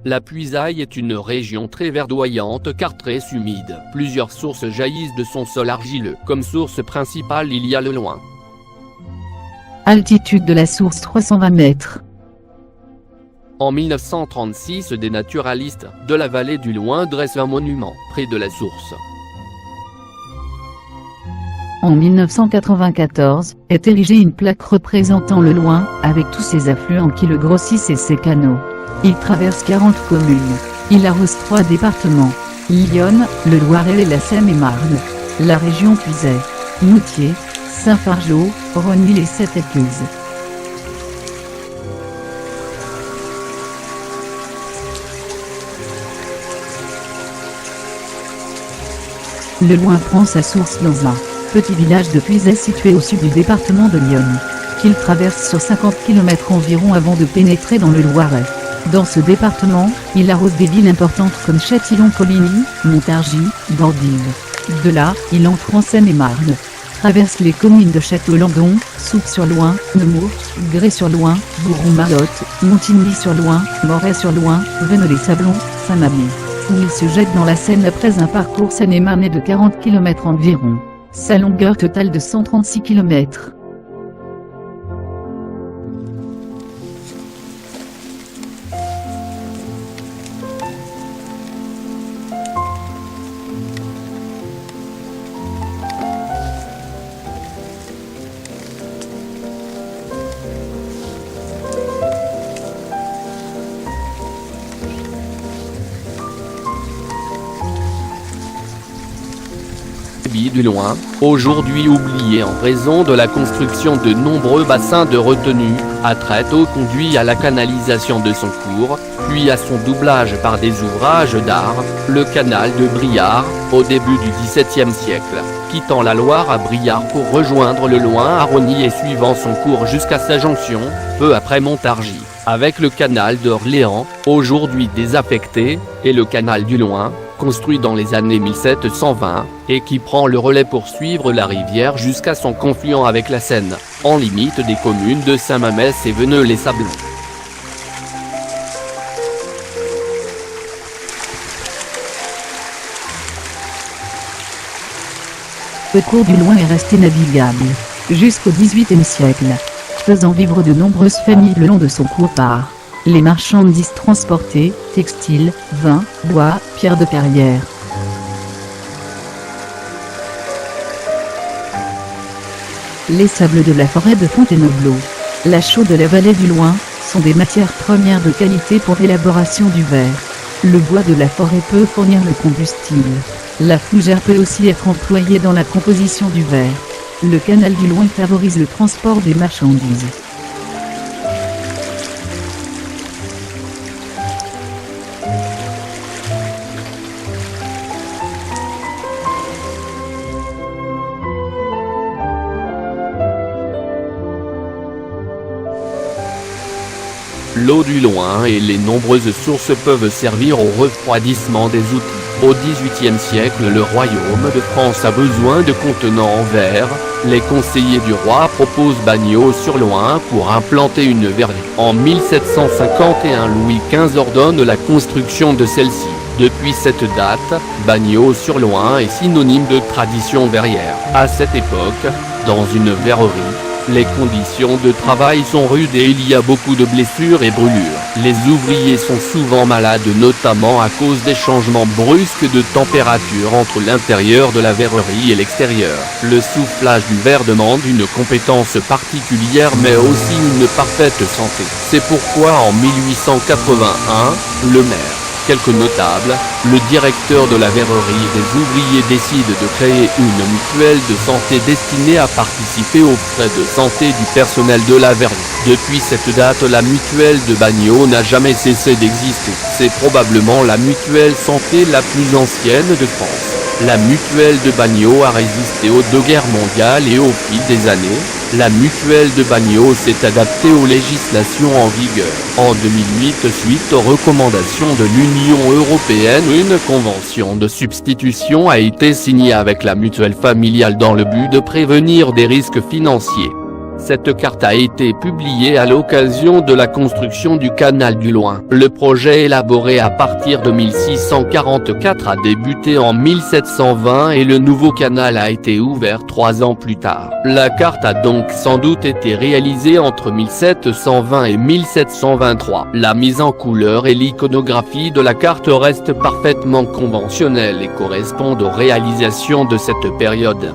La Puisaye est une région très verdoyante car très humide. Plusieurs sources jaillissent de son sol argileux. Comme source principale il y a le Loing. Altitude de la source 320 mètres. En 1936 des naturalistes de la vallée du Loing dressent un monument près de la source. En 1994, est érigée une plaque représentant le Loing, avec tous ses affluents qui le grossissent et ses canaux. Il traverse 40 communes. Il arrose 3 départements. l'Yonne, le Loiret et la Seine-et-Marne. La région Puisaye, Moutier, Saint-Fargeau, Rosny et Sept-Écluses. Le Loing prend sa source dans un petit village de Puisaye situé au sud du département de l'Yonne, qu'il traverse sur 50 km environ avant de pénétrer dans le Loiret. Dans ce département, il arrose des villes importantes comme Châtillon-Coligny, Montargis, Bordives. De là, il entre en Seine-et-Marne, traverse les communes de Château-Landon, Soupe-sur-Loing, Nemours, Grès-sur-Loing, Bourron-Mallotte, Montigny-sur-Loing, Moret-sur-Loing, Veneux-les-Sablons, Saint-Mamé, où il se jette dans la Seine après un parcours Seine-et-Marne de 40 km environ. Sa longueur totale de 136 km. Du Loing, aujourd'hui oublié en raison de la construction de nombreux bassins de retenue, a très tôt conduit à la canalisation de son cours, puis à son doublage par des ouvrages d'art, le canal de Briare, au début du XVIIe siècle, quittant la Loire à Briare pour rejoindre le Loing à Rosny et suivant son cours jusqu'à sa jonction, peu après Montargis, avec le canal d'Orléans, aujourd'hui désaffecté, et le canal du Loing, construit dans les années 1720, et qui prend le relais pour suivre la rivière jusqu'à son confluent avec la Seine, en limite des communes de Saint-Mamès et Veneux-les-Sablons. Le cours du Loing est resté navigable jusqu'au XVIIIe siècle, faisant vivre de nombreuses familles le long de son cours par les marchandises transportées, textiles, vins, bois, pierres de carrière. Les sables de la forêt de Fontainebleau, la chaux de la vallée du Loing, sont des matières premières de qualité pour l'élaboration du verre. Le bois de la forêt peut fournir le combustible. La fougère peut aussi être employée dans la composition du verre. Le canal du Loing favorise le transport des marchandises. L'eau du Loing et les nombreuses sources peuvent servir au refroidissement des outils. Au XVIIIe siècle, le royaume de France a besoin de contenants en verre. Les conseillers du roi proposent Bagneaux-sur-Loing pour implanter une verrerie. En 1751, Louis XV ordonne la construction de celle-ci. Depuis cette date, Bagneaux-sur-Loing est synonyme de tradition verrière. À cette époque, dans une verrerie, les conditions de travail sont rudes et il y a beaucoup de blessures et brûlures. Les ouvriers sont souvent malades notamment à cause des changements brusques de température entre l'intérieur de la verrerie et l'extérieur. Le soufflage du verre demande une compétence particulière mais aussi une parfaite santé. C'est pourquoi en 1881, le maire, quelques notables, le directeur de la verrerie et des ouvriers décident de créer une mutuelle de santé destinée à participer aux frais de santé du personnel de la verrerie. Depuis cette date, la mutuelle de Bagneaux n'a jamais cessé d'exister. C'est probablement la mutuelle santé la plus ancienne de France. La mutuelle de Bagneaux a résisté aux 2 guerres mondiales et au fil des années, la mutuelle de Bagneaux s'est adaptée aux législations en vigueur. En 2008, suite aux recommandations de l'Union européenne, une convention de substitution a été signée avec la mutuelle familiale dans le but de prévenir des risques financiers. Cette carte a été publiée à l'occasion de la construction du canal du Loing. Le projet élaboré à partir de 1644 a débuté en 1720 et le nouveau canal a été ouvert 3 ans plus tard. La carte a donc sans doute été réalisée entre 1720 et 1723. La mise en couleur et l'iconographie de la carte restent parfaitement conventionnelles et correspondent aux réalisations de cette période.